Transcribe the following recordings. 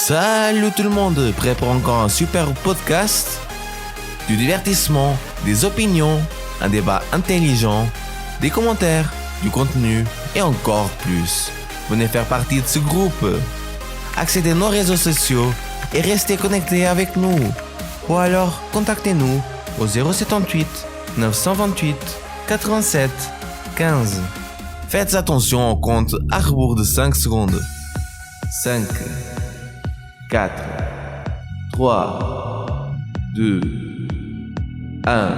Salut tout le monde, prêt pour encore un super podcast? Du divertissement, des opinions, un débat intelligent, des commentaires, du contenu et encore plus. Venez faire partie de ce groupe. Accédez à nos réseaux sociaux et restez connectés avec nous. Ou alors, contactez-nous au 078 928 87 15. Faites attention, on compte à rebours de 5 secondes. 5, 4, 3, 2, 1.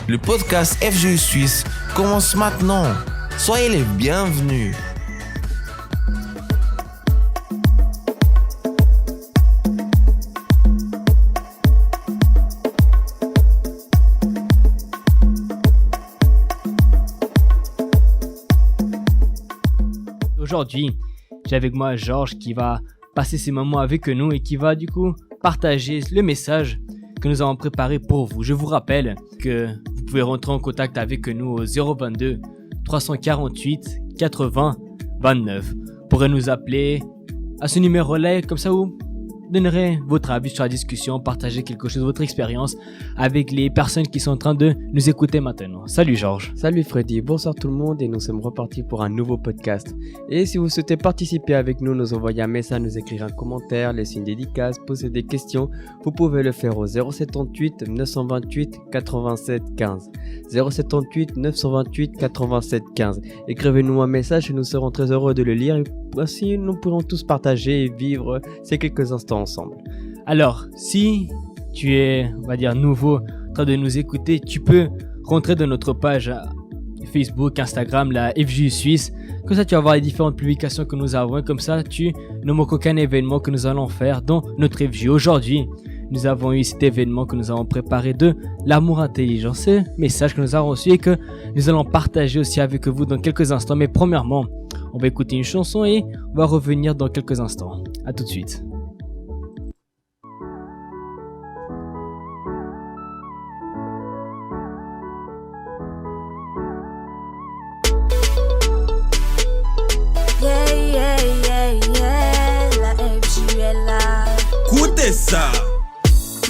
Le podcast FGU Suisse commence maintenant. Soyez les bienvenus. Aujourd'hui, j'ai avec moi Georges qui va passer ces moments avec nous et qui va du coup partager le message que nous avons préparé pour vous. Je vous rappelle que vous pouvez rentrer en contact avec nous au 022 348 80 29. Vous pourrez nous appeler à ce numéro-là, comme ça vous donnerez votre avis sur la discussion, partagez quelque chose, votre expérience avec les personnes qui sont en train de nous écouter maintenant. Salut Georges. Salut Freddy, bonsoir tout le monde et nous sommes repartis pour un nouveau podcast. Et si vous souhaitez participer avec nous, nous envoyer un message, nous écrire un commentaire, laisser une dédicace, poser des questions, vous pouvez le faire au 078 928 87 15. 078 928 87 15. Écrivez-nous un message et nous serons très heureux de le lire et ainsi nous pourrons tous partager et vivre ces quelques instants ensemble. Alors, si tu es, on va dire, nouveau en train de nous écouter, tu peux rentrer dans notre page Facebook, Instagram, la FGU Suisse. Comme ça, tu vas voir les différentes publications que nous avons. Comme ça, tu ne manques aucun événement que nous allons faire dans notre FGU. Aujourd'hui, nous avons eu cet événement que nous avons préparé de l'amour intelligent. C'est un message que nous avons reçu et que nous allons partager aussi avec vous dans quelques instants. Mais premièrement, on va écouter une chanson et on va revenir dans quelques instants. À tout de suite. Écoutez ça.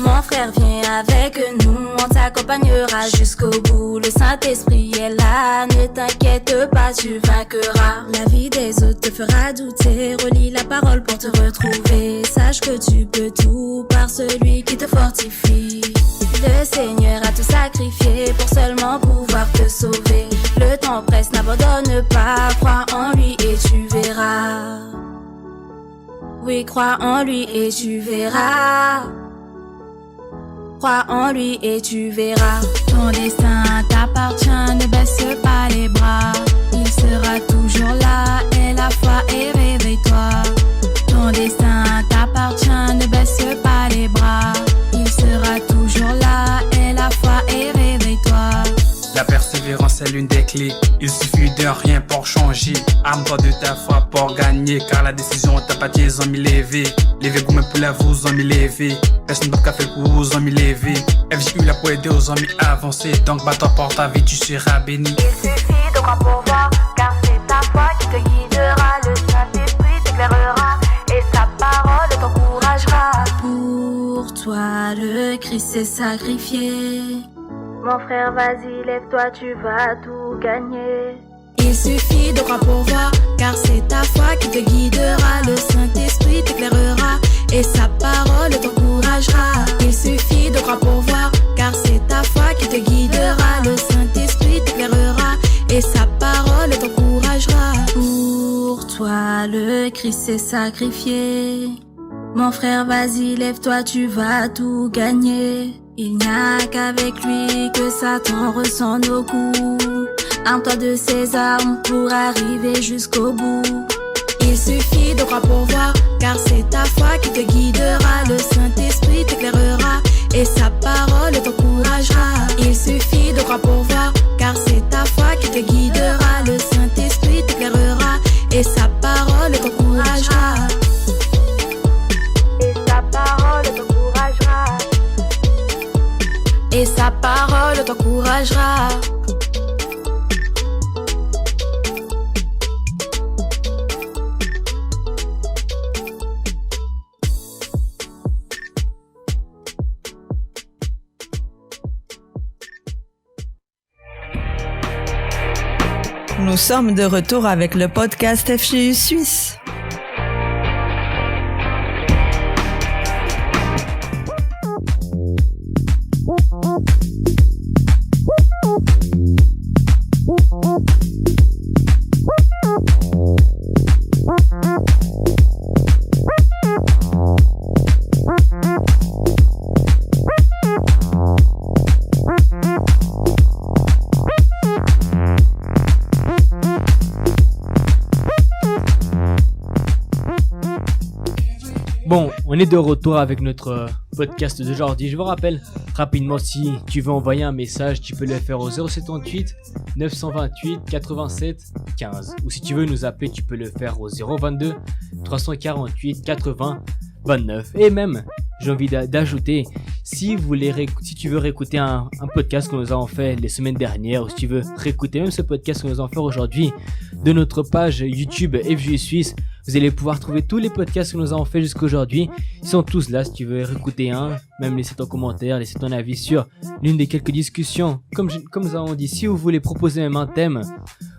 Mon frère vient avec nous, on t'accompagnera jusqu'au bout. Le Saint-Esprit est là, ne t'inquiète pas, tu vaincras. La vie des autres te fera douter, relis la parole pour te retrouver. Sache que tu peux tout par celui qui te fortifie. Le Seigneur a tout sacrifié pour seulement pouvoir te sauver. Le temps presse, n'abandonne pas, crois en lui et tu verras. Oui, crois en lui et tu verras. Crois en lui et tu verras. Ton destin t'appartient, ne baisse pas les bras. Il sera toujours là, aie la foi et réveille-toi. Ton destin t'appartient, ne baisse pas les bras. Il sera toujours là, aie la foi et réveille-toi. La persévérance est l'une des clés. Il suffit de rien pour changer. Arme-toi de ta foi pour gagner. Car la décision t'a pas tes amis levés. Levez gourmet pour la vous amis levés. Personne n'a pas fait pour vous amis levés. FGU là pour aider aux amis avancer. Donc bats-toi pour ta vie, tu seras béni. Il suffit de croire pour voir, car c'est ta foi qui te guidera. Le Saint-Esprit t'éclairera et sa parole t'encouragera. Pour toi le Christ s'est sacrifié. Mon frère, vas-y, lève-toi, tu vas tout gagner. Il suffit de croire pour voir, car c'est ta foi qui te guidera. Le Saint-Esprit t'éclairera et sa parole t'encouragera. Il suffit de croire pour voir, car c'est ta foi qui te guidera. Le Saint-Esprit t'éclairera et sa parole t'encouragera. Pour toi, le Christ s'est sacrifié. Mon frère, vas-y, lève-toi, tu vas tout gagner. Il n'y a qu'avec lui que Satan ressent nos coups. Arme-toi de ses armes pour arriver jusqu'au bout. Il suffit de croire pour voir, car c'est ta foi qui te guidera. Le Saint-Esprit t'éclairera et sa parole t'encouragera. Il suffit de croire pour voir, car c'est ta foi qui te guidera. Le Saint-Esprit t'éclairera et sa parole t'encouragera. Et sa parole t'encouragera. Et sa parole t'encouragera. Nous sommes de retour avec le podcast FGU Suisse. Bon, on est de retour avec notre podcast d'aujourd'hui. Je vous rappelle rapidement, si tu veux envoyer un message, tu peux le faire au 078 928 87 15. Ou si tu veux nous appeler, tu peux le faire au 022 348 80 29. Et même, j'ai envie d'ajouter, si tu veux réécouter un podcast que nous avons fait les semaines dernières, ou si tu veux réécouter même ce podcast que nous allons faire aujourd'hui, de notre page YouTube FGU Suisse, vous allez pouvoir trouver tous les podcasts que nous avons fait jusqu'à aujourd'hui. Ils sont tous là si tu veux réécouter un, même laisser ton commentaire, laisser ton avis sur l'une des quelques discussions. Comme nous avons dit, si vous voulez proposer même un thème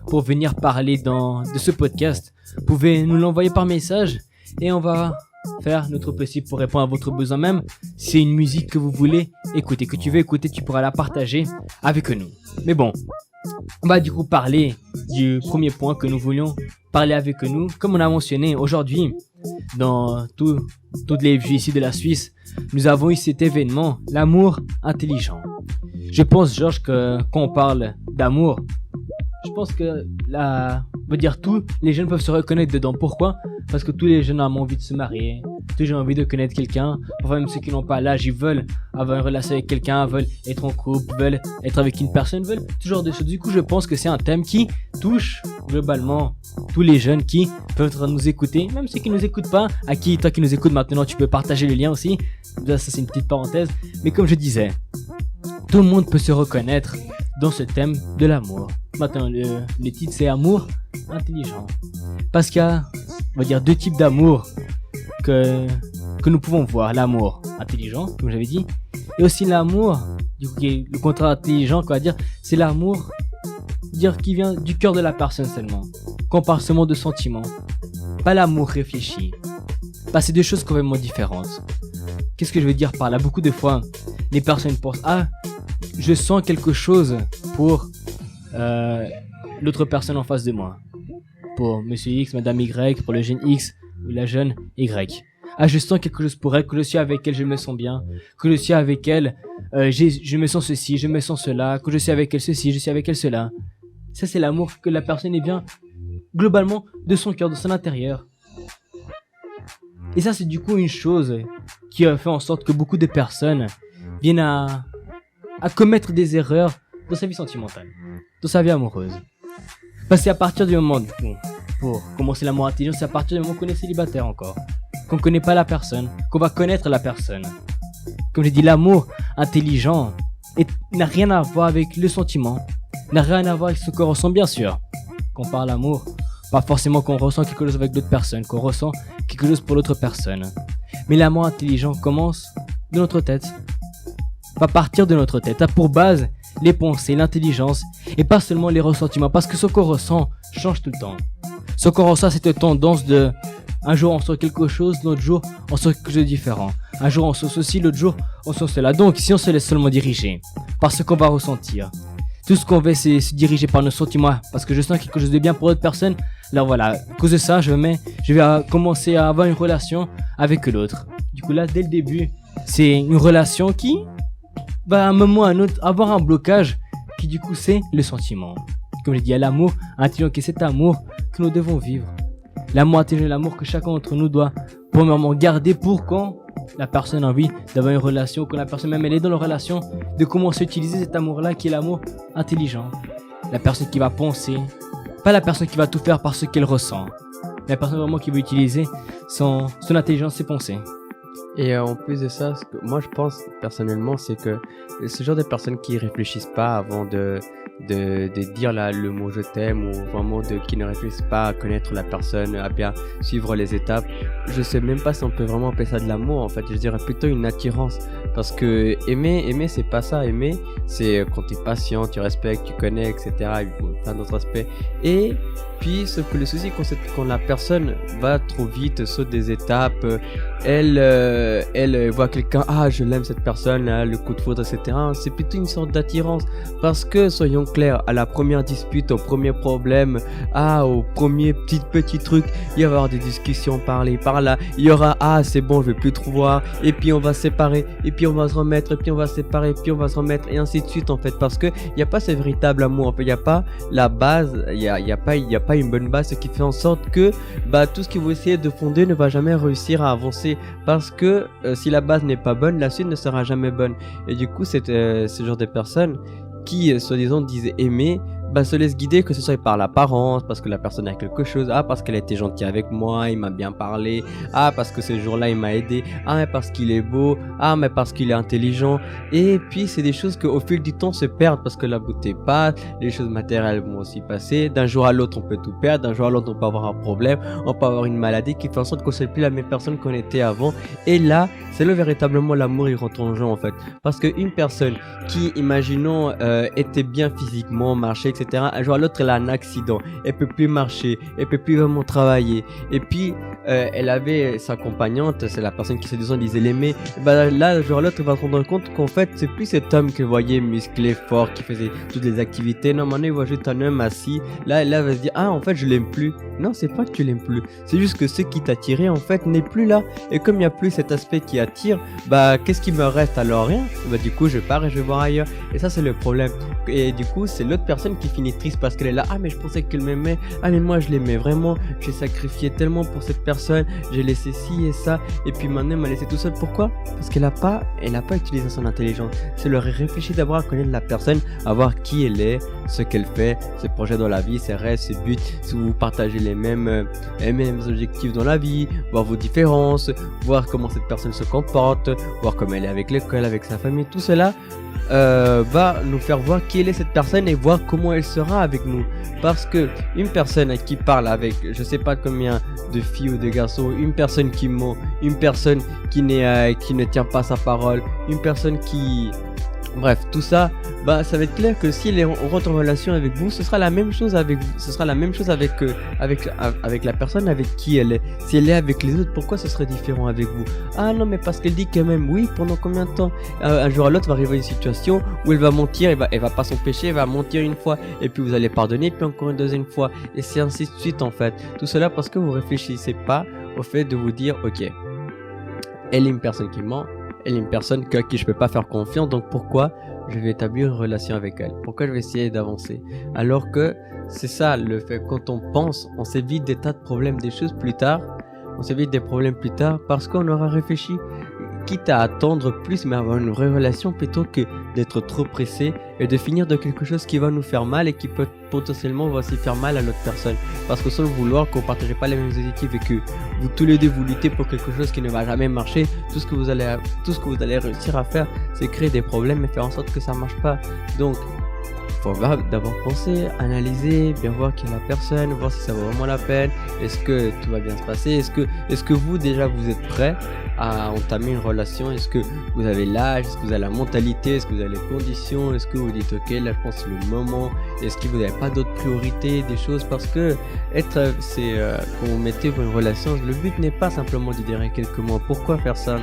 pour venir parler de ce podcast, vous pouvez nous l'envoyer par message et on va faire notre possible pour répondre à votre besoin. Même si c'est une musique que vous voulez écouter, que tu veux écouter, tu pourras la partager avec nous. Mais bon, on va du coup parler du premier point que nous voulions parler avec nous. Comme on a mentionné aujourd'hui, dans toutes les FGU ici de la Suisse, nous avons eu cet événement, l'amour intelligent. Je pense, Georges, que quand on parle d'amour, je pense que tous les jeunes peuvent se reconnaître dedans. Pourquoi ? Parce que tous les jeunes ont envie de se marier, tous les jeunes ont envie de connaître quelqu'un. Enfin, même ceux qui n'ont pas l'âge, ils veulent avoir une relation avec quelqu'un, veulent être en couple, veulent être avec une personne, veulent tout genre de choses. Du coup, je pense que c'est un thème qui touche globalement tous les jeunes qui peuvent nous écouter, même ceux qui ne nous écoutent pas, à qui, toi qui nous écoutes maintenant, tu peux partager le lien aussi. Ça, c'est une petite parenthèse. Mais comme je disais, tout le monde peut se reconnaître dans ce thème de l'amour. Maintenant, le titre, c'est amour intelligent. Parce qu'il y a, on va dire, deux types d'amour que nous pouvons voir. L'amour intelligent, comme j'avais dit, et aussi l'amour, du coup, qui est le contraire intelligent, quoi dire, c'est l'amour, qui vient du cœur de la personne seulement. Qu'on parle seulement de sentiments. Pas l'amour réfléchi. C'est deux choses complètement différentes. Qu'est-ce que je veux dire par là ? Beaucoup de fois, les personnes pensent, je sens quelque chose pour l'autre personne en face de moi. Pour Monsieur X, Madame Y, pour le jeune X ou la jeune Y. Je sens quelque chose pour elle, que je suis avec elle, je me sens bien. Que je suis avec elle, je me sens ceci, je me sens cela. Que je suis avec elle ceci, je suis avec elle cela. Ça, c'est l'amour que la personne est bien, globalement, de son cœur, de son intérieur. Et ça, c'est du coup une chose qui a fait en sorte que beaucoup de personnes viennent à commettre des erreurs dans sa vie sentimentale, dans sa vie amoureuse. C'est à partir du moment, du coup, pour commencer l'amour intelligent, c'est à partir du moment qu'on est célibataire encore, qu'on ne connaît pas la personne, qu'on va connaître la personne. Comme j'ai dit, l'amour intelligent n'a rien à voir avec le sentiment, n'a rien à voir avec ce qu'on ressent, bien sûr. Quand on parle d'amour, pas forcément qu'on ressent quelque chose avec d'autres personnes, qu'on ressent quelque chose pour l'autre personne. Mais l'amour intelligent commence de notre tête. Va partir de notre tête, a pour base les pensées, l'intelligence et pas seulement les ressentiments, parce que ce qu'on ressent change tout le temps. Ce qu'on ressent, cette tendance de un jour on sent quelque chose, l'autre jour on sent quelque chose de différent. Un jour on sent ceci, l'autre jour on sent cela. Donc si on se laisse seulement diriger par ce qu'on va ressentir, tout ce qu'on veut c'est se diriger par nos sentiments, parce que je sens quelque chose de bien pour l'autre personne, alors voilà, à cause de ça je vais commencer à avoir une relation avec l'autre. Du coup là, dès le début, c'est une relation qui va à un moment ou à un autre avoir un blocage qui du coup c'est le sentiment. Comme je dis, il y a l'amour intelligent qui est cet amour que nous devons vivre. L'amour intelligent, l'amour que chacun d'entre nous doit premièrement garder pour quand la personne a envie d'avoir une relation, quand la personne même elle est dans la relation, de commencer à utiliser cet amour-là qui est l'amour intelligent. La personne qui va penser, pas la personne qui va tout faire par ce qu'elle ressent. La personne vraiment qui veut utiliser son intelligence, ses pensées. Et en plus de ça, ce que moi je pense personnellement, c'est que ce genre de personnes qui réfléchissent pas avant de dire le mot je t'aime, ou vraiment qui ne réfléchissent pas à connaître la personne, à bien suivre les étapes, je sais même pas si on peut vraiment appeler ça de l'amour en fait. Je dirais plutôt une attirance, parce que aimer c'est pas ça. Aimer, c'est quand tu es patient, tu respectes, tu connais, etc. Et plein d'autres aspects. Et puis sauf que le souci c'est quand la personne va trop vite, saute des étapes, elle voit quelqu'un, ah je l'aime cette personne, là, le coup de foudre, etc. C'est plutôt une sorte d'attirance, parce que soyons clairs, à la première dispute, au premier problème, au premier petit truc, il va y avoir des discussions par-là, par-là, il y aura c'est bon, je vais plus te voir, et puis on va se séparer, et puis on va se remettre, et puis on va se séparer, et puis on va se remettre, et ainsi de suite en fait, parce que il n'y a pas ce véritable amour, en fait, il n'y a pas la base, il y a pas une bonne base, ce qui fait en sorte que tout ce que vous essayez de fonder ne va jamais réussir à avancer, parce que si la base n'est pas bonne, la suite ne sera jamais bonne. Et du coup, c'est ce genre de personnes qui, soi-disant, disent aimer, se laisse guider, que ce soit par l'apparence, parce que la personne a quelque chose, parce qu'elle a été gentille avec moi, il m'a bien parlé, parce que ce jour-là il m'a aidé, mais parce qu'il est beau, mais parce qu'il est intelligent. Et puis c'est des choses qu'au fil du temps se perdent, parce que la beauté passe, les choses matérielles vont aussi passer, d'un jour à l'autre on peut tout perdre, d'un jour à l'autre on peut avoir un problème, on peut avoir une maladie qui fait en sorte qu'on ne soit plus la même personne qu'on était avant. Et là c'est là véritablement l'amour il rentre en jeu en fait, parce qu'une personne qui, imaginons, était bien physiquement, marchait, etc. Un jour à l'autre, elle a un accident, elle peut plus marcher, elle peut plus vraiment travailler. Et puis, elle avait sa compagnante, c'est la personne qui se disait l'aimer. Là, un jour à l'autre, elle va se rendre compte qu'en fait, c'est plus cet homme qu'elle voyait musclé, fort, qui faisait toutes les activités. Non, maintenant, il voit juste un homme assis. Là, elle va se dire, en fait, je l'aime plus. Non, c'est pas que tu l'aimes plus. C'est juste que ce qui t'attirait, en fait, n'est plus là. Et comme il n'y a plus cet aspect qui attire, qu'est-ce qui me reste alors? Rien. Du coup, je pars et je vais voir ailleurs. Et ça, c'est le problème. Et du coup, c'est l'autre personne qui finit triste parce qu'elle est là, mais je pensais qu'elle m'aimait, mais moi je l'aimais vraiment, j'ai sacrifié tellement pour cette personne, j'ai laissé ci et ça, et puis maintenant elle m'a laissé tout seul. Pourquoi? Parce qu'elle a pas utilisé son intelligence. C'est leur réfléchir d'abord à connaître la personne, à voir qui elle est, ce qu'elle fait, ses projets dans la vie, ses rêves, ses buts, si vous partagez les mêmes objectifs dans la vie, voir vos différences, voir comment cette personne se comporte, voir comment elle est avec l'école, avec sa famille, tout cela va nous faire voir qui elle est cette personne et voir comment elle sera avec nous. Parce que une personne qui parle avec je sais pas combien de filles ou de garçons, une personne qui ment, une personne qui ne tient pas sa parole, une personne qui... Bref, tout ça, ça va être clair que si on rentre en relation avec vous, ce sera la même chose avec vous. Ce sera la même chose avec la personne avec qui elle est. Si elle est avec les autres, pourquoi ce serait différent avec vous? Non, mais parce qu'elle dit quand même oui, pendant combien de temps? Un jour à l'autre va arriver une situation où elle va mentir, elle va pas s'empêcher, elle va mentir une fois, et puis vous allez pardonner, puis encore une deuxième fois, et c'est ainsi de suite en fait. Tout cela parce que vous réfléchissez pas au fait de vous dire, ok, elle est une personne qui ment, elle est une personne à qui je peux pas faire confiance, donc pourquoi je vais établir une relation avec elle? Pourquoi je vais essayer d'avancer? Alors que c'est ça le fait, quand on pense, on s'évite des tas de problèmes, des choses plus tard, on s'évite des problèmes plus tard parce qu'on aura réfléchi, quitte à attendre plus mais avoir une vraie relation plutôt que d'être trop pressé et de finir de quelque chose qui va nous faire mal et qui peut potentiellement va aussi faire mal à l'autre personne, parce que sans le vouloir, qu'on ne partage pas les mêmes objectifs et que vous tous les deux vous luttez pour quelque chose qui ne va jamais marcher, tout ce que vous allez réussir à faire, c'est créer des problèmes et faire en sorte que ça marche pas. Donc faut d'abord penser, analyser, bien voir qui est la personne, voir si ça vaut vraiment la peine, est-ce que tout va bien se passer, est-ce que vous déjà vous êtes prêt à entamer une relation, est-ce que vous avez l'âge, est-ce que vous avez la mentalité, est-ce que vous avez les conditions, est-ce que vous dites ok là je pense que c'est le moment, est-ce que vous n'avez pas d'autres priorités, des choses, parce que quand vous mettez pour une relation, le but n'est pas simplement de dire quelques mots, pourquoi faire ça,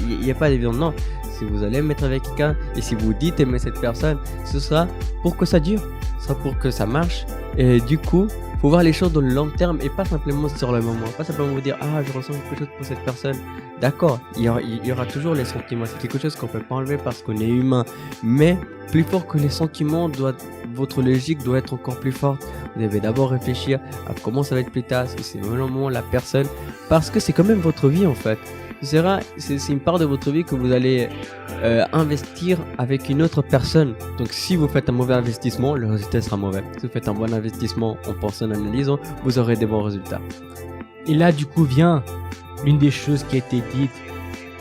il n'y a pas d'évidence, non. Si vous allez mettre avec quelqu'un et si vous dites aimer cette personne, ce sera pour que ça dure, ce sera pour que ça marche. Et du coup, faut voir les choses dans le long terme et pas simplement sur le moment. Pas simplement vous dire je ressens quelque chose pour cette personne. D'accord, il y aura toujours les sentiments. C'est quelque chose qu'on peut pas enlever parce qu'on est humain. Mais plus fort que les sentiments, votre logique doit être encore plus forte. Vous devez d'abord réfléchir à comment ça va être plus tard, si c'est vraiment la personne, parce que c'est quand même votre vie en fait. C'est une part de votre vie que vous allez investir avec une autre personne. Donc si vous faites un mauvais investissement, le résultat sera mauvais. Si vous faites un bon investissement en pensant, en analysant, vous aurez des bons résultats. Et là du coup vient l'une des choses qui a été dite,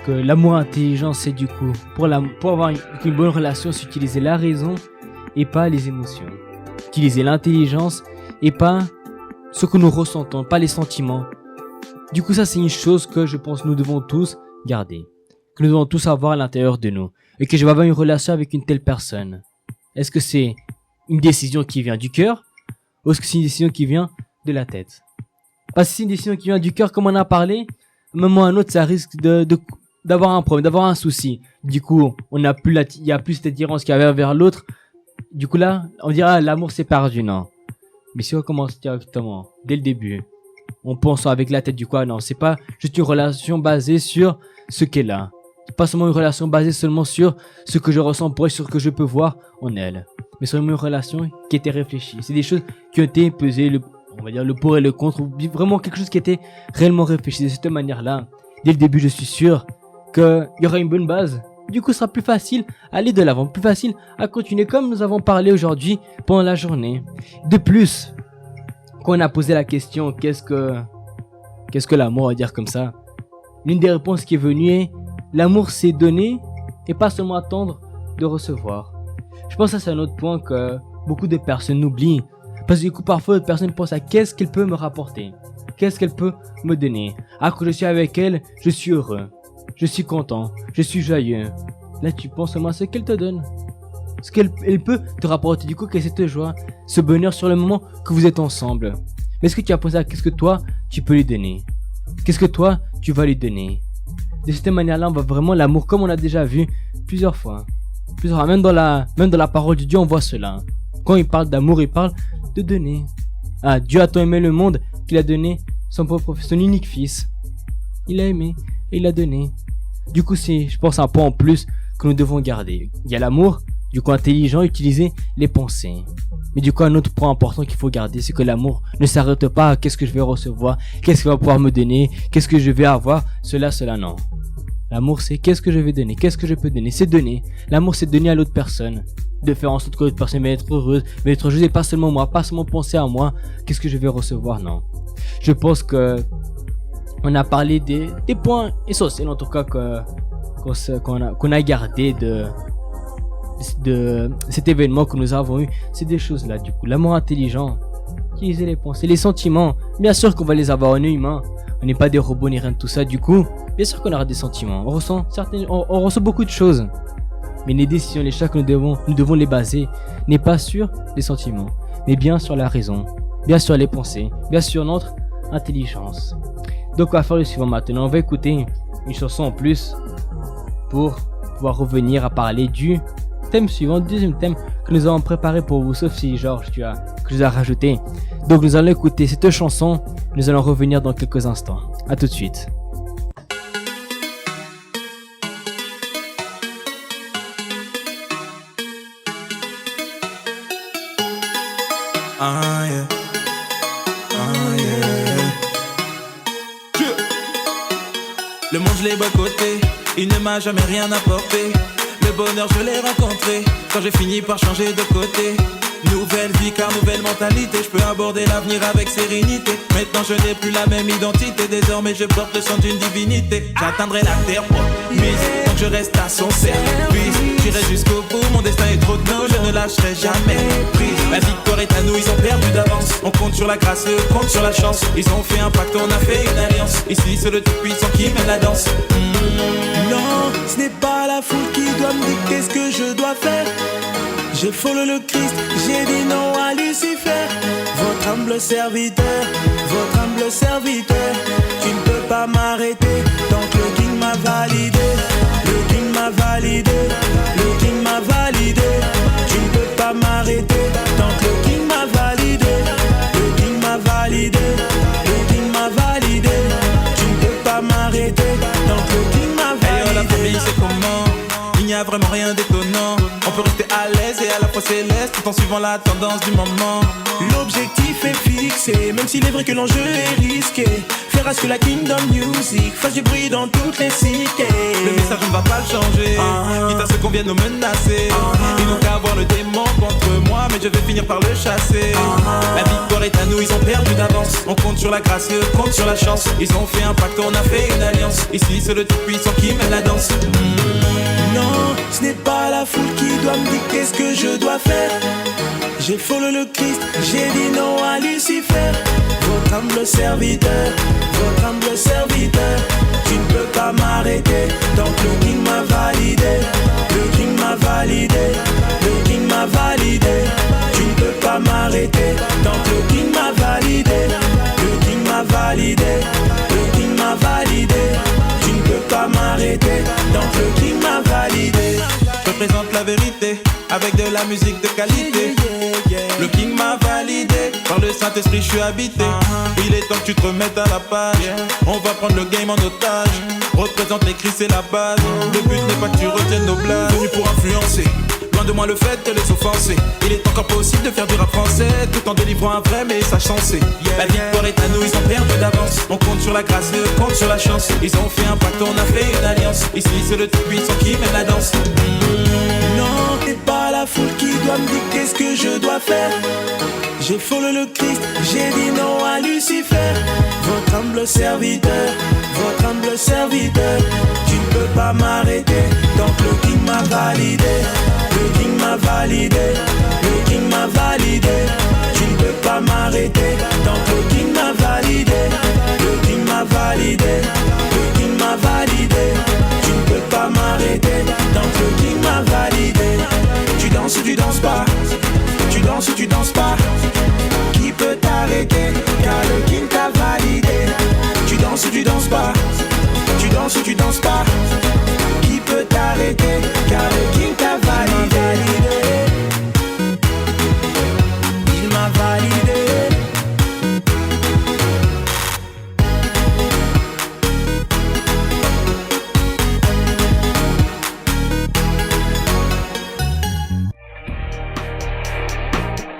que l'amour intelligent, c'est du coup, pour avoir une bonne relation, c'est utiliser la raison et pas les émotions. Utiliser l'intelligence et pas ce que nous ressentons, pas les sentiments. Du coup, ça, c'est une chose que je pense nous devons tous garder, que nous devons tous avoir à l'intérieur de nous, et que je vais avoir une relation avec une telle personne. Est-ce que c'est une décision qui vient du cœur, ou est-ce que c'est une décision qui vient de la tête? Parce que si c'est une décision qui vient du cœur, comme on a parlé, à un moment ou à un autre, ça risque d'avoir un problème, d'avoir un souci. Du coup, il n'y a plus cette attirance qu'il y avait vers l'autre. Du coup, là, on dira, l'amour c'est perdu, non. Mais si on commence directement, dès le début, on pense avec la tête du quoi, non, c'est pas juste une relation basée sur ce qu'elle a. C'est pas seulement une relation basée seulement sur ce que je ressens pour elle, sur ce que je peux voir en elle. Mais c'est une relation qui était réfléchie. C'est des choses qui ont été pesées, on va dire le pour et le contre, vraiment quelque chose qui était réellement réfléchi. De cette manière-là, dès le début, je suis sûr qu'il y aura une bonne base. Du coup, ce sera plus facile à aller de l'avant, plus facile à continuer comme nous avons parlé aujourd'hui pendant la journée. De plus, quand on a posé la question, qu'est-ce que l'amour, on va dire comme ça, l'une des réponses qui est venue est l'amour c'est donner et pas seulement attendre de recevoir. Je pense que ça c'est un autre point que beaucoup de personnes oublient. Parce que du coup, parfois, les personnes pensent à qu'est-ce qu'elle peut me rapporter, qu'est-ce qu'elle peut me donner. Ah, quand je suis avec elle, je suis heureux, je suis content, je suis joyeux. Là, tu penses seulement à ce qu'elle te donne, ce qu'elle peut te rapporter. Du coup, qu'est-ce que cette joie, ce bonheur sur le moment que vous êtes ensemble. Mais est-ce que tu as pensé à qu'est-ce que toi, tu peux lui donner? Qu'est-ce que toi, tu vas lui donner? De cette manière-là, on va vraiment l'amour, comme on a déjà vu plusieurs fois. Même dans la parole de Dieu, on voit cela. Quand il parle d'amour, il parle de donner. Ah, Dieu a tant aimé le monde qu'il a donné son unique fils. Il a aimé et il a donné. Du coup, c'est, je pense, un point en plus que nous devons garder. Il y a l'amour, du coup intelligent, utiliser les pensées. Mais du coup, un autre point important qu'il faut garder, c'est que l'amour ne s'arrête pas à qu'est-ce que je vais recevoir, qu'est-ce qu'il va pouvoir me donner, qu'est-ce que je vais avoir, cela, non. L'amour, c'est qu'est-ce que je vais donner, qu'est-ce que je peux donner, c'est donner. L'amour, c'est donner à l'autre personne. De faire en sorte que l'autre personne va être heureuse, et pas seulement moi, pas seulement penser à moi, qu'est-ce que je vais recevoir, non. Je pense que on a parlé des points essentiels, en tout cas, qu'on a gardé de cet événement que nous avons eu. C'est des choses là, du coup, l'amour intelligent, utiliser les pensées, les sentiments, bien sûr qu'on va les avoir, on est humain, on n'est pas des robots ni rien de tout ça. Du coup, bien sûr qu'on aura des sentiments, on ressent beaucoup de choses, mais les décisions, les choix que nous devons les baser n'est pas sur les sentiments, mais bien sur la raison, bien sur les pensées, bien sur notre intelligence. Donc on va faire le suivant maintenant, on va écouter une chanson en plus pour pouvoir revenir à parler du thème suivant, deuxième thème que nous avons préparé pour vous, sauf si Georges que je vous ai rajouté. Donc nous allons écouter cette chanson, nous allons revenir dans quelques instants. À tout de suite. Ah yeah, ah yeah. Le monde je l'ai boycotté, il ne m'a jamais rien apporté. Le bonheur je l'ai rencontré quand j'ai fini par changer de côté. Nouvelle vie car nouvelle mentalité, je peux aborder l'avenir avec sérénité. Maintenant je n'ai plus la même identité, désormais je porte le sang d'une divinité. J'atteindrai la terre promise, donc je reste à son service. J'irai jusqu'au bout, mon destin est trop tôt, je ne lâcherai jamais prise. La victoire est à nous, ils ont perdu d'avance. On compte sur la grâce, eux comptent sur la chance. Ils ont fait un pacte, on a fait une alliance. Ici c'est le tout-puissant qui mène la danse. Non, ce n'est pas la foule qui doit me dicter ce que je dois faire. J'ai follow le Christ, j'ai dit non à Lucifer. Votre humble serviteur, tu ne peux pas m'arrêter tant que le King m'a validé. Le King m'a validé, le King m'a validé. Tu ne peux pas m'arrêter tant que le King m'a validé. Le King m'a validé, le King m'a validé. Tu ne peux pas m'arrêter tant que le King m'a validé. Hey, la famille c'est comment? Il n'y a vraiment rien d'étonnant. On peut rester à l'aise et à la fois céleste tout en suivant la tendance du moment. L'objectif est fixé, même s'il est vrai que l'enjeu est risqué. Faire à ce que la Kingdom Music fasse du bruit dans toutes les cités. Le message on va pas le changer, quitte à ce qu'on vienne nous menacer. Ils n'ont qu'à avoir le démon contre moi, mais je vais finir par le chasser. La victoire est à nous, ils ont perdu d'avance. On compte sur la grâce et eux comptent sur la chance. Ils ont fait un pacte, on a fait une alliance. Ici c'est le tout puissant qui mène la danse. Non, ce n'est pas la foule qui doit me dicter ce que je dois faire. J'ai follow le Christ, j'ai dit non à Lucifer. Votre humble serviteur, votre humble serviteur. Tu ne peux pas m'arrêter, donc le King m'a validé. Le King m'a validé, le King m'a validé. Tu ne peux pas m'arrêter, donc le King m'a validé. Le King m'a validé, le King m'a validé. Tu ne peux pas m'arrêter, donc le King m'a validé. Je représente la vérité avec de la musique de qualité. Le King m'a validé, par le Saint-Esprit je suis habité. Il est temps que tu te remettes à la page. On va prendre le game en otage. Représente les cris, c'est la base. Le but n'est pas que tu retiennes nos blagues. Venu pour influencer, loin de moi le fait de les offenser. Il est encore possible de faire du rap français tout en délivrant un vrai message sensé. La victoire est à nous, ils ont perdu d'avance. On compte sur la grâce et eux comptent sur la chance. Ils ont fait un pacte, on a fait une alliance. Ici c'est le tout puissant qui mène la danse. Non, c'est pas la foule qui doit me dicter ce que je dois faire. J'ai follow le Christ, j'ai dit non à Lucifer. Votre humble serviteur, votre humble serviteur. Tu ne peux pas m'arrêter, donc le King m'a validé. Le King m'a validé, le King m'a validé. Tu ne peux pas m'arrêter, donc le King m'a validé. Le King m'a validé, le King m'a validé. Tu ne peux pas m'arrêter, donc le King m'a validé. Tu danses ou tu danses pas, tu danses ou tu danses pas. Qui peut t'arrêter, car le King t'a validé. Tu danses ou tu danses pas, tu danses ou tu danses pas. Qui peut t'arrêter, car le King t'a validé. Il m'a validé.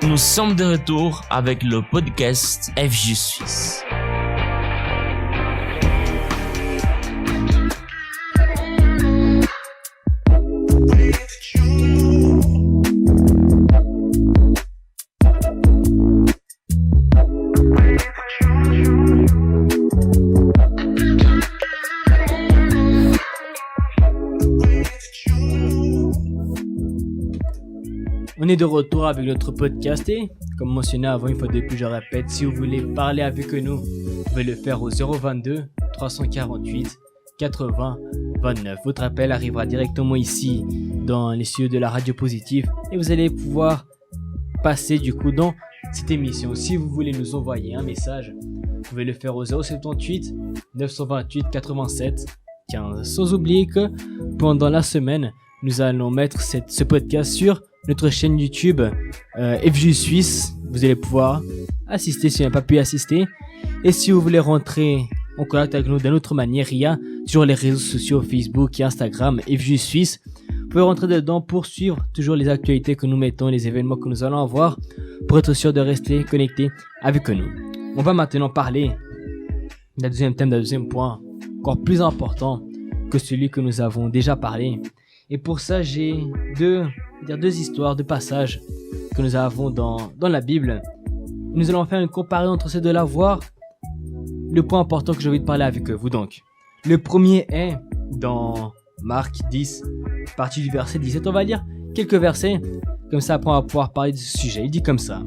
Nous sommes de retour avec le podcast FJ Suisse. On est de retour avec notre podcast et, comme mentionné avant, une fois de plus, je répète, si vous voulez parler avec nous, vous pouvez le faire au 022 348 80 29. Votre appel arrivera directement ici, dans les studios de la radio positive, et vous allez pouvoir passer du coup dans cette émission. Si vous voulez nous envoyer un message, vous pouvez le faire au 078 928 87 15. Sans oublier que pendant la semaine, nous allons mettre ce podcast sur notre chaîne YouTube FJ Suisse. Vous allez pouvoir assister si vous n'avez pas pu assister. Et si vous voulez rentrer en contact avec nous d'une autre manière, il y a sur les réseaux sociaux Facebook et Instagram FJ Suisse. Vous pouvez rentrer dedans pour suivre toujours les actualités que nous mettons, les événements que nous allons avoir, pour être sûr de rester connecté avec nous. On va maintenant parler d'un deuxième thème, d'un deuxième point, encore plus important que celui que nous avons déjà parlé. Et pour ça, j'ai deux histoires, deux passages que nous avons dans la Bible. Nous allons faire une comparaison entre ces deux-là, voir le point important que j'ai envie de parler avec vous. Donc, le premier est dans Marc 10, partie du verset 17. On va lire quelques versets, comme ça après on va pouvoir parler de ce sujet. Il dit comme ça: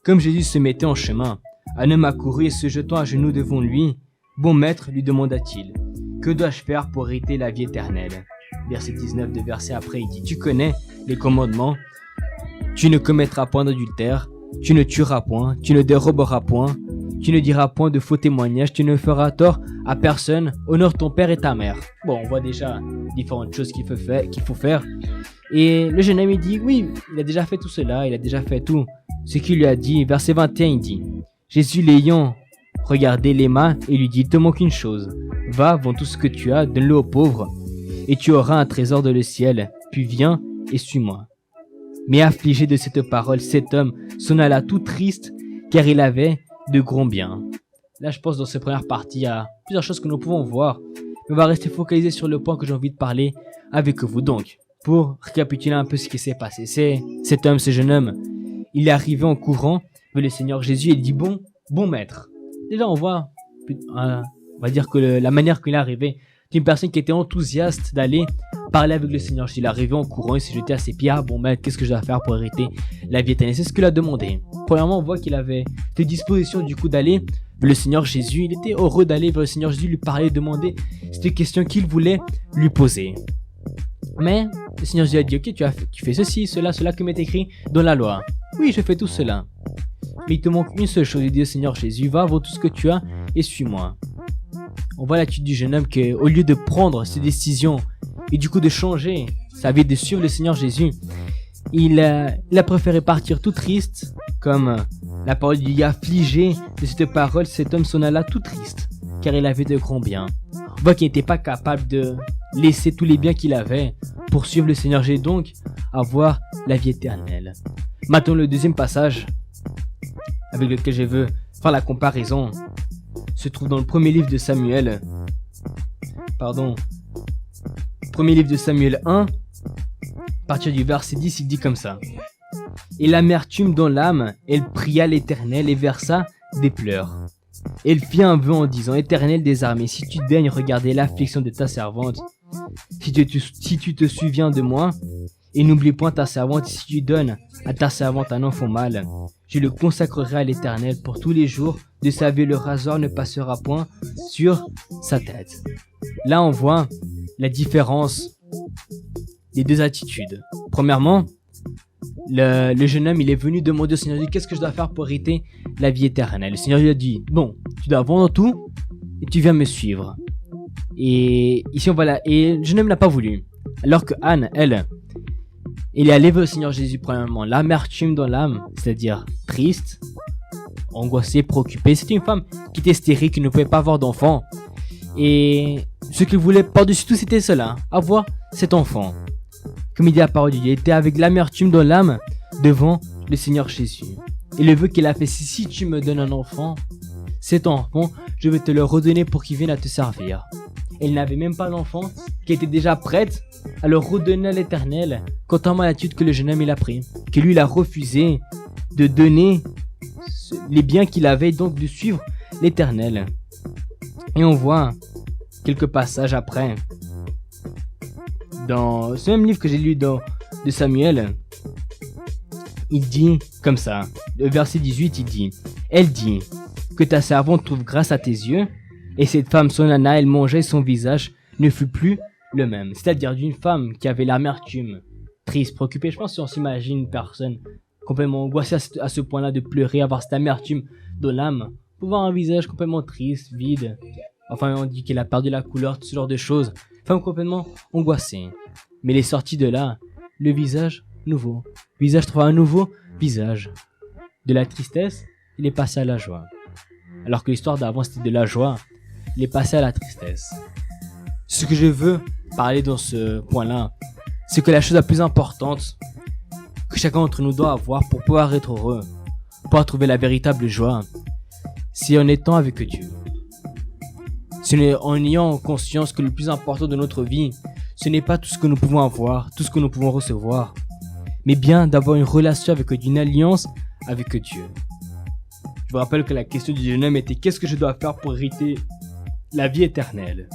comme Jésus se mettait en chemin, un homme accourut et se jetant à genoux devant lui. Bon maître, lui demanda-t-il, que dois-je faire pour hériter la vie éternelle? Verset 19 de verset après, il dit: tu connais les commandements. Tu ne commettras point d'adultère, tu ne tueras point, tu ne déroberas point, tu ne diras point de faux témoignages, tu ne feras tort à personne, honore ton père et ta mère. Bon, on voit déjà différentes choses qu'il faut faire. Et le jeune homme il dit oui, il a déjà fait tout cela, il a déjà fait tout ce qu'il lui a dit. Verset 21, il dit: Jésus l'ayant regardé les mains et lui dit: il te manque une chose, va, vends tout ce que tu as, donne-le aux pauvres, et tu auras un trésor dans le ciel, puis viens et suis-moi. Mais affligé de cette parole, cet homme s'en alla tout triste, car il avait de grands biens. Là, je pense dans cette première partie, il y a plusieurs choses que nous pouvons voir. On va rester focalisé sur le point que j'ai envie de parler avec vous. Donc, pour récapituler un peu ce qui s'est passé, ce jeune homme, il est arrivé en courant vers le Seigneur Jésus et il dit bon maître. Déjà, on va dire que la manière qu'il est arrivé, c'est une personne qui était enthousiaste d'aller parler avec le Seigneur Jésus. Il est arrivé en courant, il s'est jeté à ses pieds. Ah bon maître, qu'est-ce que je dois faire pour hériter la vie éternelle? C'est ce qu'il a demandé. Premièrement, on voit qu'il avait des dispositions du coup d'aller vers le Seigneur Jésus. Il était heureux d'aller vers le Seigneur Jésus, lui parler, demander ces questions qu'il voulait lui poser. Mais le Seigneur Jésus a dit, ok, tu fais ceci, cela qui m'est écrit dans la loi. Oui, je fais tout cela. Mais il te manque une seule chose. Il dit au Seigneur Jésus, va, vends tout ce que tu as et suis-moi. On voit l'attitude du jeune homme qu'au lieu de prendre ses décisions et du coup de changer sa vie, de suivre le Seigneur Jésus, il a préféré partir tout triste, comme la parole dit, affligé de cette parole, cet homme s'en alla tout triste, car il avait de grands biens. On voit qu'il n'était pas capable de laisser tous les biens qu'il avait pour suivre le Seigneur Jésus, donc avoir la vie éternelle. Maintenant, le deuxième passage avec lequel je veux faire la comparaison se trouve dans le premier livre de Samuel. Premier livre de Samuel 1, à partir du verset 10, il dit comme ça. Et l'amertume dans l'âme, elle pria l'Éternel et versa des pleurs. Elle fit un vœu en disant, Éternel des armées, si tu daignes regarder l'affliction de ta servante, si tu te souviens de moi, et n'oublie point ta servante, si tu donnes à ta servante un enfant mâle, je le consacrerai à l'Éternel pour tous les jours de sa vie, le rasoir ne passera point sur sa tête. Là, on voit la différence des deux attitudes. Premièrement, le jeune homme, il est venu demander au Seigneur Dieu, qu'est-ce que je dois faire pour hériter la vie éternelle? Le Seigneur lui a dit, bon, tu dois vendre tout et tu viens me suivre. Et ici, on va là. Et le jeune homme n'a pas voulu. Alors que Anne, elle est allée vers le Seigneur Jésus, premièrement, l'amertume dans l'âme, c'est-à-dire triste, angoissée, préoccupée. C'était une femme qui était stérile, qui ne pouvait pas avoir d'enfant. Et ce qu'il voulait par-dessus tout, c'était cela, avoir cet enfant. Comme il dit la parole de Dieu, il était avec l'amertume dans l'âme devant le Seigneur Jésus. Et le vœu qu'il a fait, si tu me donnes un enfant, cet enfant, je vais te le redonner pour qu'il vienne à te servir. Elle n'avait même pas l'enfant, qui était déjà prête à le redonner à l'Éternel, contrairement à l'attitude que le jeune homme il a pris, que lui il a refusé de donner les biens qu'il avait, donc de suivre l'Éternel. Et on voit quelques passages après, dans ce même livre que j'ai lu de Samuel, il dit comme ça, le verset 18 il dit, elle dit, que ta servante trouve grâce à tes yeux, et cette femme s'en alla, elle mangeait, son visage ne fut plus le même. C'est-à-dire d'une femme qui avait l'amertume, triste, préoccupée. Je pense que si on s'imagine une personne complètement angoissée à ce point-là de pleurer, avoir cette amertume dans l'âme, pour voir un visage complètement triste, vide. Enfin, on dit qu'elle a perdu la couleur, tout ce genre de choses. Femme complètement angoissée. Mais elle est sortie de là, le visage nouveau. Le visage trouve un nouveau visage. De la tristesse, il est passé à la joie. Alors que l'histoire d'avant c'était de la joie, il est passé à la tristesse. Ce que je veux parler dans ce point-là, c'est que la chose la plus importante que chacun d'entre nous doit avoir pour pouvoir être heureux, pour pouvoir trouver la véritable joie, c'est en étant avec Dieu. C'est en ayant conscience que le plus important de notre vie, ce n'est pas tout ce que nous pouvons avoir, tout ce que nous pouvons recevoir, mais bien d'avoir une relation avec Dieu, une alliance avec Dieu. Je vous rappelle que la question du jeune homme était, qu'est-ce que je dois faire pour hériter la vie éternelle?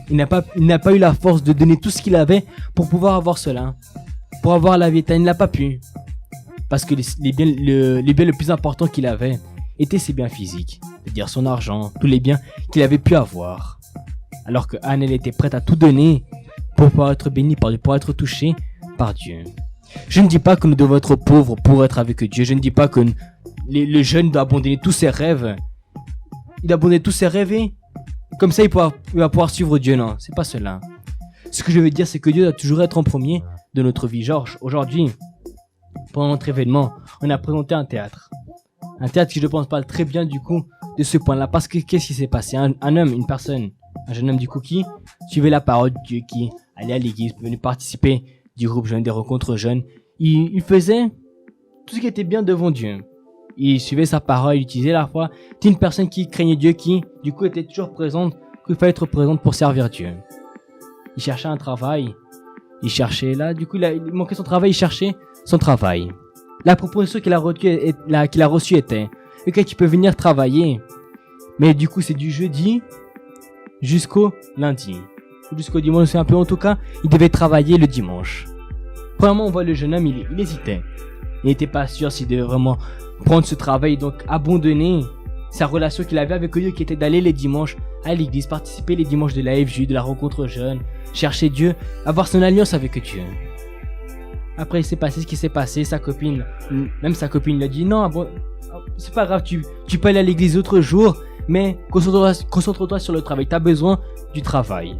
Il n'a pas eu la force de donner tout ce qu'il avait pour pouvoir avoir cela, pour avoir la vie éternelle. Il n'a pas pu, parce que les biens le plus important qu'il avait étaient ses biens physiques, c'est-à-dire son argent, tous les biens qu'il avait pu avoir. Alors que Anne, elle était prête à tout donner pour pouvoir être bénie par Dieu, pour être touchée par Dieu. Je ne dis pas que nous devons être pauvres pour être avec Dieu. Je ne dis pas que le jeune doit abandonner tous ses rêves. Il doit abandonner tous ses rêves et comme ça il va pouvoir suivre Dieu. Non, c'est pas cela. Ce que je veux dire, c'est que Dieu doit toujours être en premier de notre vie. Georges, aujourd'hui, pendant notre événement, on a présenté un théâtre. Un théâtre qui, je pense, parle très bien du coup de ce point-là. Parce que qu'est-ce qui s'est passé? Un homme, une personne, un jeune homme du coup qui suivait la parole de Dieu, qui allait à l'église, venait participer du groupe jeune, des rencontres jeunes. Il faisait tout ce qui était bien devant Dieu. il suivait sa parole, il utilisait la foi. C'était une personne qui craignait Dieu, qui du coup était toujours présente, qu'il fallait être présente pour servir Dieu. Il cherchait un travail, il manquait son travail, il cherchait son travail. La proposition qu'il a reçue était, ok, tu peux venir travailler, mais du coup c'est du jeudi jusqu'au lundi, jusqu'au dimanche, c'est un peu en tout cas, il devait travailler le dimanche. Premièrement, on voit le jeune homme, il hésitait. Il n'était pas sûr s'il devait vraiment prendre ce travail, donc abandonner sa relation qu'il avait avec Dieu, qui était d'aller les dimanches à l'église, participer les dimanches de la FJ, de la rencontre jeune, chercher Dieu, avoir son alliance avec Dieu. Après, il s'est passé ce qui s'est passé, sa copine lui a dit non, bon, c'est pas grave, tu peux aller à l'église l'autre jour, mais concentre-toi sur le travail, tu as besoin du travail.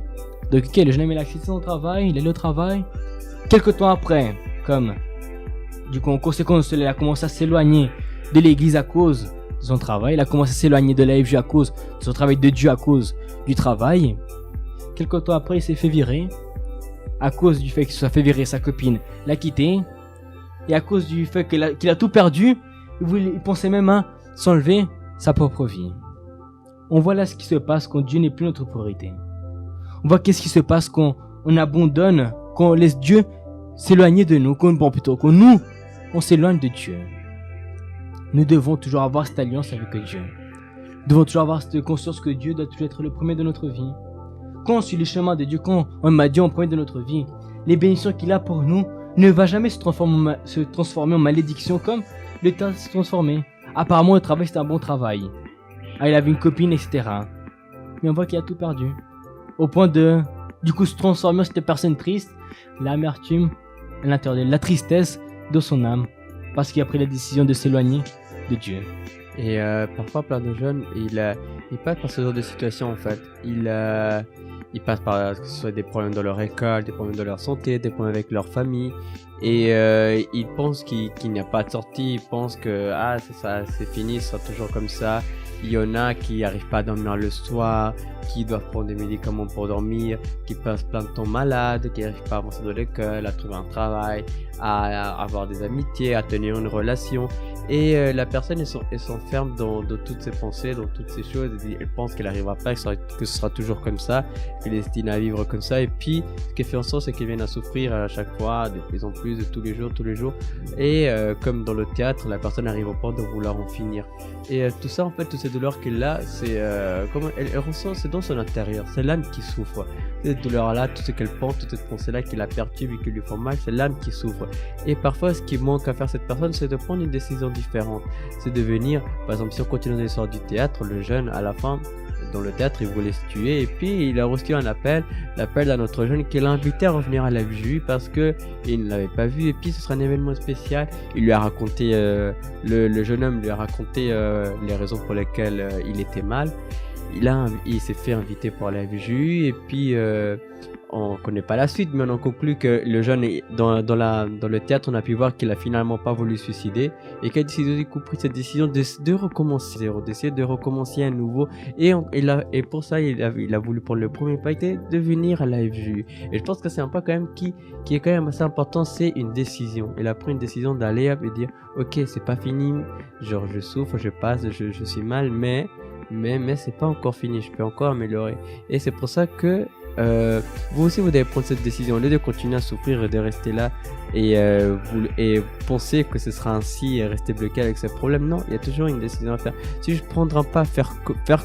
Donc ok, le jeune homme il a quitté son travail, il est allé au travail. Quelques temps après, comme du coup en conséquence il a commencé à s'éloigner de l'église à cause de son travail, il a commencé à s'éloigner de la FJ à cause de son travail de Dieu, à cause du travail. Quelques temps après, il s'est fait virer. À cause du fait qu'il se soit fait virer, sa copine l'a quitté. Et à cause du fait qu'il a tout perdu, il pensait même à s'enlever sa propre vie. On voit là ce qui se passe quand Dieu n'est plus notre priorité. On voit qu'est-ce qui se passe quand on abandonne, quand on laisse Dieu s'éloigner de nous, quand nous, on s'éloigne de Dieu. Nous devons toujours avoir cette alliance avec Dieu. Nous devons toujours avoir cette conscience que Dieu doit toujours être le premier de notre vie. Quand on suit les chemins de Dieu, quand on m'a Dieu en premier de notre vie, les bénédictions qu'il a pour nous ne va jamais se transformer en malédiction comme le temps s'est transformé. Apparemment, le travail, c'était un bon travail. Il avait une copine, etc. Mais on voit qu'il a tout perdu. Au point de, du coup, se transformer en cette personne triste, l'amertume à l'intérieur de la tristesse de son âme, parce qu'il a pris la décision de s'éloigner de Dieu. Et parfois, plein de jeunes, ils passent par ce genre de situation en fait. Ils passent par que ce soit des problèmes dans leur école, des problèmes dans leur santé, des problèmes avec leur famille. Et ils pensent qu'il n'y a pas de sortie, ils pensent que c'est ça, c'est fini, ce sera toujours comme ça. Il y en a qui n'arrivent pas à dormir le soir, qui doivent prendre des médicaments pour dormir, qui passent plein de temps malades, qui n'arrivent pas à avancer dans l'école, à trouver un travail, à avoir des amitiés, à tenir une relation. Et la personne elle s'enferme dans toutes ses pensées, dans toutes ces choses. Elle pense qu'elle n'arrivera pas, que ce sera toujours comme ça, qu'elle est destinée à vivre comme ça. Et puis, ce qu'elle fait en sorte, c'est qu'elle vient à souffrir à chaque fois, de plus en plus, de tous les jours. Et comme dans le théâtre, la personne n'arrive pas de vouloir en finir. Et tout ça, en fait, toutes ces douleurs qu'elle a, c'est comment elle ressent, c'est dans son intérieur. C'est l'âme qui souffre. Cette douleur-là, tout ce qu'elle pense, toute cette pensée-là qui la perturbe et qui lui font mal, c'est l'âme qui souffre. Et parfois, ce qui manque à faire cette personne, c'est de prendre une décision différente. C'est de venir, par exemple, si on continue dans l'histoire du théâtre, le jeune, à la fin, dans le théâtre, il voulait se tuer. Et puis, il a reçu un appel d'un autre jeune qui l'a invité à revenir à la FJU parce qu'il ne l'avait pas vu. Et puis, ce sera un événement spécial. Il lui a raconté, le jeune homme lui a raconté les raisons pour lesquelles il était mal. Il s'est fait inviter pour la FJU. Et puis, on connaît pas la suite, mais on en conclut que le jeune, dans le théâtre, on a pu voir qu'il a finalement pas voulu se suicider et qu'il a décidé de pris cette décision de recommencer, d'essayer de recommencer à nouveau. Et pour ça, il a voulu prendre le premier pas, de venir à la FJU. Et je pense que c'est un pas quand même qui est quand même assez important, c'est une décision. Il a pris une décision d'aller et dire, ok, c'est pas fini, genre je souffre, je passe, je suis mal, mais c'est pas encore fini, je peux encore améliorer. Et c'est pour ça que vous aussi vous devez prendre cette décision au lieu de continuer à souffrir et de rester là et penser que ce sera ainsi et rester bloqué avec ce problème. Non, il y a toujours une décision à faire. Si je prendrai pas faire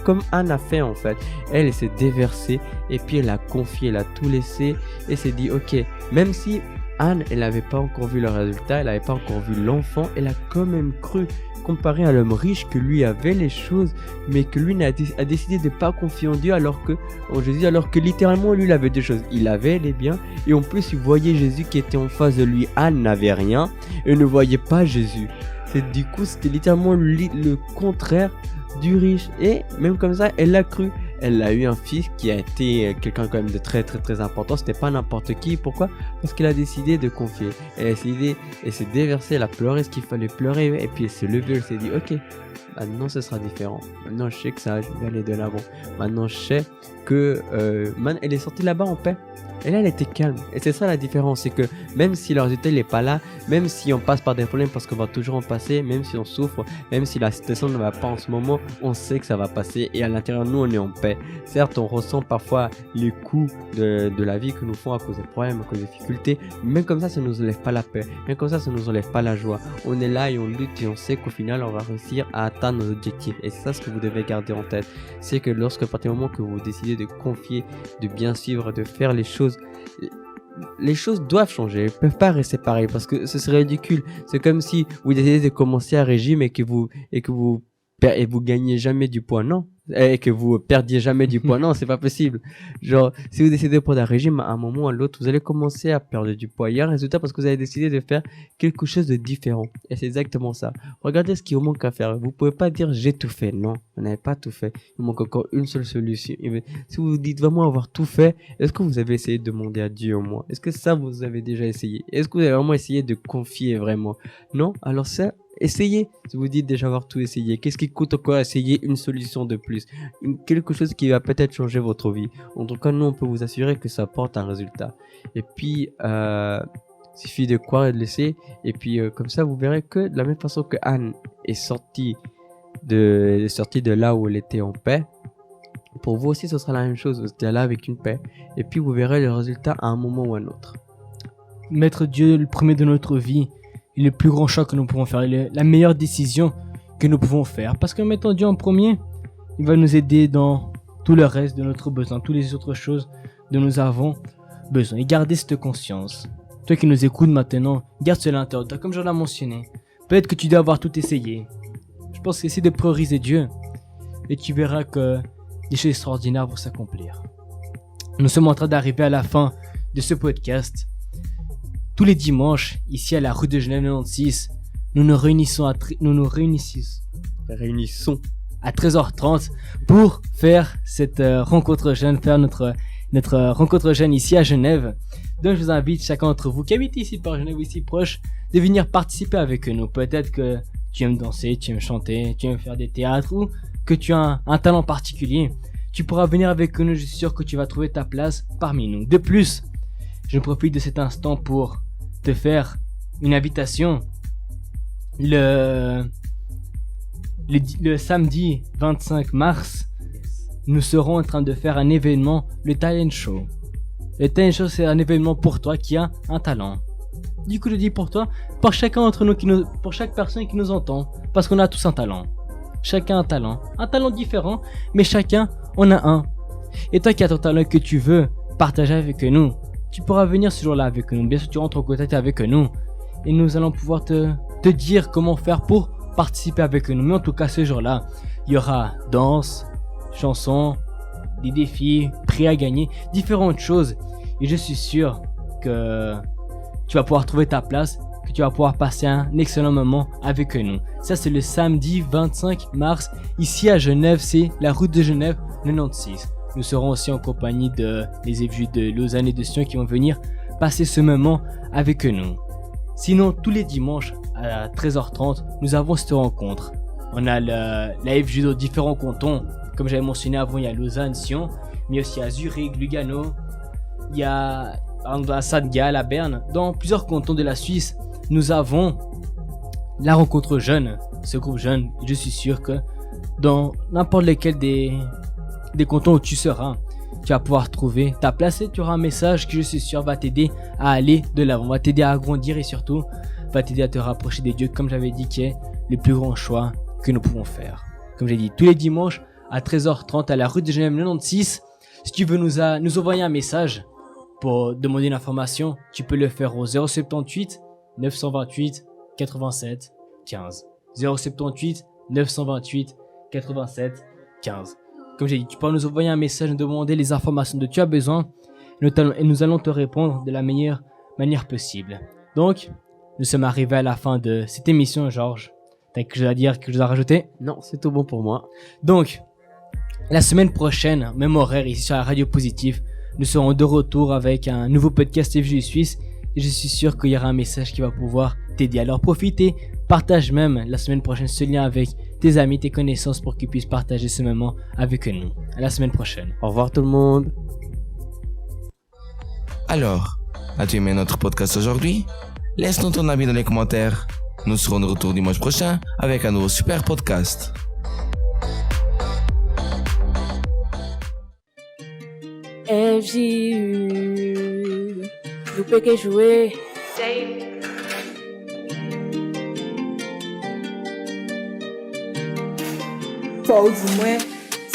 comme Anne a fait en fait, elle s'est déversée et puis elle a confié, elle a tout laissé et s'est dit ok, même si Anne elle n'avait pas encore vu le résultat, elle n'avait pas encore vu l'enfant, elle a quand même cru, comparé à l'homme riche que lui avait les choses, mais que lui a décidé de pas confier en Dieu en Jésus, alors que littéralement lui il avait deux choses, il avait les biens et en plus il voyait Jésus qui était en face de lui. Anne n'avait rien et ne voyait pas Jésus. Du coup c'était littéralement le contraire du riche, et même comme ça elle a cru. Elle a eu un fils qui a été quelqu'un quand même de très très très important, c'était pas n'importe qui. Pourquoi? Parce qu'elle a décidé de confier. Elle s'est déversée, elle a pleuré ce qu'il fallait pleurer et puis elle s'est levée, elle s'est dit ok, Maintenant, ce sera différent. Maintenant, je sais que ça, je vais aller de l'avant. Maintenant, je sais que elle est sortie là-bas en paix. Et là, elle était calme. Et c'est ça la différence, c'est que même si le résultat n'est pas là, même si on passe par des problèmes parce qu'on va toujours en passer, même si on souffre, même si la situation ne va pas en ce moment, on sait que ça va passer. Et à l'intérieur de nous, on est en paix. Certes, on ressent parfois les coups de la vie que nous font à cause des problèmes, à cause des difficultés. Mais même comme ça ne nous enlève pas la paix. Même comme ça ne nous enlève pas la joie. On est là et on lutte et on sait qu'au final, on va réussir à atteindre nos objectifs. Et c'est ça ce que vous devez garder en tête. C'est que lorsque, à partir du moment que vous décidez de confier, de bien suivre, de faire les choses doivent changer, elles ne peuvent pas rester pareilles parce que ce serait ridicule. C'est comme si vous décidez de commencer un régime et que vous gagnez jamais du poids, non, et que vous perdiez jamais du poids, non, c'est pas possible. Genre, si vous décidez de prendre un régime, à un moment ou à l'autre, vous allez commencer à perdre du poids. Il y a un résultat parce que vous avez décidé de faire quelque chose de différent. Et c'est exactement ça. Regardez ce qu'il vous manque à faire. Vous pouvez pas dire j'ai tout fait. Non, vous n'avez pas tout fait. Il manque encore une seule solution. Si vous dites vraiment avoir tout fait, est-ce que vous avez essayé de demander à Dieu au moins? Est-ce que ça vous avez déjà essayé? Est-ce que vous avez vraiment essayé de confier vraiment? Non? Alors ça, essayez. Si vous dites déjà avoir tout essayé, qu'est-ce qui coûte encore essayer une solution de plus, quelque chose qui va peut-être changer votre vie? En tout cas, nous, on peut vous assurer que ça porte un résultat. Et puis, il suffit de croire et de laisser. Et puis, comme ça, vous verrez que de la même façon que Anne est sortie de là où elle était en paix, pour vous aussi, ce sera la même chose. Vous êtes là avec une paix. Et puis, vous verrez le résultat à un moment ou à un autre. Mettre Dieu le premier de notre vie est le plus grand choix que nous pouvons faire, la meilleure décision que nous pouvons faire. Parce qu'en mettant Dieu en premier, il va nous aider dans tout le reste de notre besoin, toutes les autres choses dont nous avons besoin. Et gardez cette conscience. Toi qui nous écoutes maintenant, garde cela à l'intérieur de toi, comme je l'ai mentionné. Peut-être que tu dois avoir tout essayé. Je pense que c'est de prioriser Dieu. Et tu verras que des choses extraordinaires vont s'accomplir. Nous sommes en train d'arriver à la fin de ce podcast. Tous les dimanches, ici à la rue de Genève 96, nous nous réunissons à 13h30 pour faire cette rencontre jeune, faire notre rencontre jeune ici à Genève. Donc je vous invite chacun d'entre vous qui habite ici par Genève, ici proche, de venir participer avec nous. Peut-être que tu aimes danser, tu aimes chanter, tu aimes faire des théâtres ou que tu as un talent particulier. Tu pourras venir avec nous, je suis sûr que tu vas trouver ta place parmi nous. De plus, je profite de cet instant pour te faire une invitation. Le samedi 25 mars, nous serons en train de faire un événement, le Talent Show. Le Talent Show, c'est un événement pour toi qui a un talent. Du coup, je dis pour toi, pour chacun d'entre nous, pour chaque personne qui nous entend, parce qu'on a tous un talent. Chacun a un talent différent, mais chacun en a un. Et toi qui as ton talent que tu veux partager avec nous, tu pourras venir ce jour-là avec nous. Bien sûr, tu rentres en contact avec nous et nous allons pouvoir te dire comment faire pour participer avec nous. Mais en tout cas, ce jour-là, il y aura danse, chansons, des défis, prix à gagner, différentes choses. Et je suis sûr que tu vas pouvoir trouver ta place, que tu vas pouvoir passer un excellent moment avec nous. Ça, c'est le samedi 25 mars, ici à Genève, c'est la route de Genève 96. Nous serons aussi en compagnie des FJ de Lausanne et de Sion qui vont venir passer ce moment avec nous. Sinon, tous les dimanches à 13h30, nous avons cette rencontre. On a la FJ de différents cantons. Comme j'avais mentionné avant, il y a Lausanne, Sion, mais aussi à Zurich, Lugano. Il y a à Saint-Gall, à Berne. Dans plusieurs cantons de la Suisse, nous avons la rencontre jeune. Ce groupe jeune, je suis sûr que dans n'importe lequel des cantons où tu seras, tu vas pouvoir trouver ta place et tu auras un message qui, je suis sûr, va t'aider à aller de l'avant, va t'aider à grandir et surtout va t'aider à te rapprocher des dieux, comme j'avais dit, qui est le plus grand choix que nous pouvons faire. Comme j'ai dit, tous les dimanches à 13h30 à la rue de Genève 96. Si tu veux nous envoyer un message pour demander une information, tu peux le faire au 078 928 87 15. 078 928 87 15. Comme j'ai dit, tu peux nous envoyer un message, nous demander les informations dont tu as besoin et nous allons te répondre de la meilleure manière possible. Donc, nous sommes arrivés à la fin de cette émission, Georges. T'as quelque chose à dire, quelque chose à rajouter? Non, c'est tout bon pour moi. Donc, la semaine prochaine, même horaire ici sur la Radio Positive, nous serons de retour avec un nouveau podcast FJ Suisse et je suis sûr qu'il y aura un message qui va pouvoir t'aider. Alors profitez, partage même la semaine prochaine ce lien avec tes amis, tes connaissances pour qu'ils puissent partager ce moment avec nous. À la semaine prochaine. Au revoir tout le monde. Alors, as-tu aimé notre podcast aujourd'hui? Laisse-nous ton avis dans les commentaires. Nous serons de retour dimanche prochain avec un nouveau super podcast. FJU, vous pouvez que jouer. Faut dis-moi,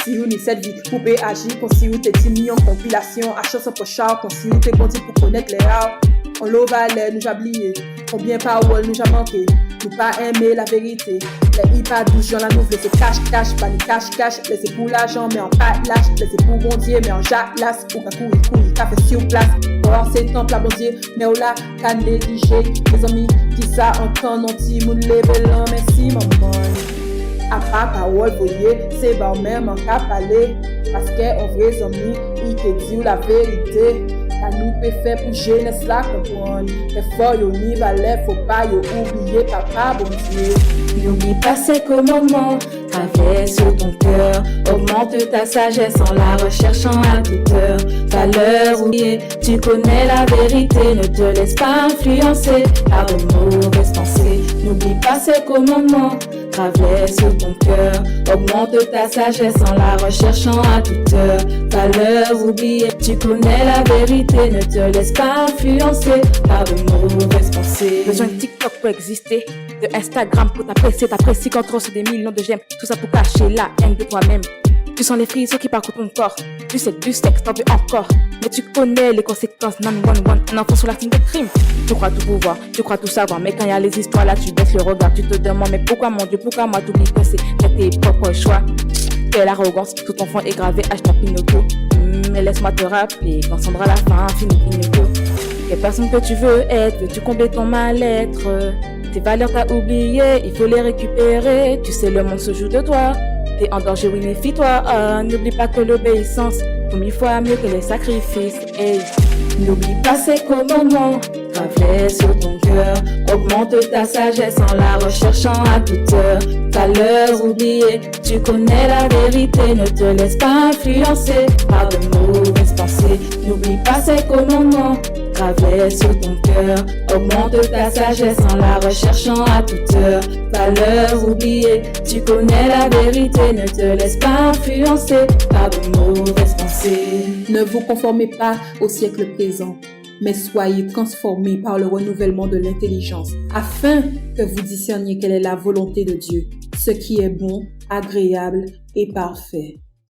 si vous n'avez cette vie, vous pouvez agir comme si vous étiez 10 millions de compilations, à chaque prochain, comme si vous étiez conduit pour connaître les arts. On l'ovalait, nous oublié. Combien paroles nous a manqué. Nous pas aimer la vérité. Les hyper douces, j'en la nouvelle, c'est cache, pas ni cache. Laissez pour l'argent, mais en pas lâche. Laissez pour bondier, mais en jaclasse. Pour qu'un courir, qu'a fait sur place. Or, c'est temple à bondier, mais on l'a qu'à négliger. Les amis qui ça entendent, on dit, moun lever l'an, merci, maman. À part parole, voyez, c'est bon même en cas parler. Parce qu'en vrai, amis, il te dit la vérité. La nous peut faire pour jeunesse la comprendre. Les forts, y'a ni valait, faut pas y'a oublier, papa, bon Dieu. N'oublie pas ces commandements, traverse ton cœur, augmente ta sagesse en la recherchant à toute heure. Valeur oubliée, tu connais la vérité, ne te laisse pas influencer par de mauvaises pensées. N'oublie pas ces commandements, traverse ton cœur, augmente ta sagesse en la recherchant à toute heure. Valeur oubliée, tu connais la vérité, ne te laisse pas influencer par de mauvaises pensées. Besoin de TikTok pour exister, de Instagram pour t'apprécier quand trop c'est des millions de j'aime. Tout ça pour cacher la haine de toi-même. Tu sens les frissons qui parcourent ton corps. Du sexe, t'en veux encore. Mais tu connais les conséquences. 911, un enfant sur la ligne de crime. Tu crois tout pouvoir, tu crois tout savoir. Mais quand il y a les histoires là, tu baisses le regard. Tu te demandes, mais pourquoi mon Dieu, pourquoi moi t'oublies que c'est tes propres choix. Quelle arrogance, tout enfant est gravé, hashtag Pinocchio. Mais laisse-moi te rappeler, quand sombre à la fin, fini Pinocchio. Quelle personne que tu veux être, veux-tu combler ton mal-être? Tes valeurs t'as oublié, il faut les récupérer. Tu sais, le monde se joue de toi. T'es en danger, oui, méfie-toi. N'oublie pas que l'obéissance vaut 1000 fois mieux que les sacrifices. Hey. N'oublie pas ces commandements, traverse ton cœur, augmente ta sagesse en la recherchant à toute heure. Valeur oubliée, tu connais la vérité, ne te laisse pas influencer par de mauvaises pensées. N'oublie pas ces commandements, traverse ton cœur, augmente ta sagesse en la recherchant à toute heure. Valeur oubliée, tu connais la vérité, ne te laisse pas influencer par de mauvaises pensées. Ne vous conformez pas au siècle présent, mais soyez transformés par le renouvellement de l'intelligence, afin que vous discerniez quelle est la volonté de Dieu, ce qui est bon, agréable et parfait.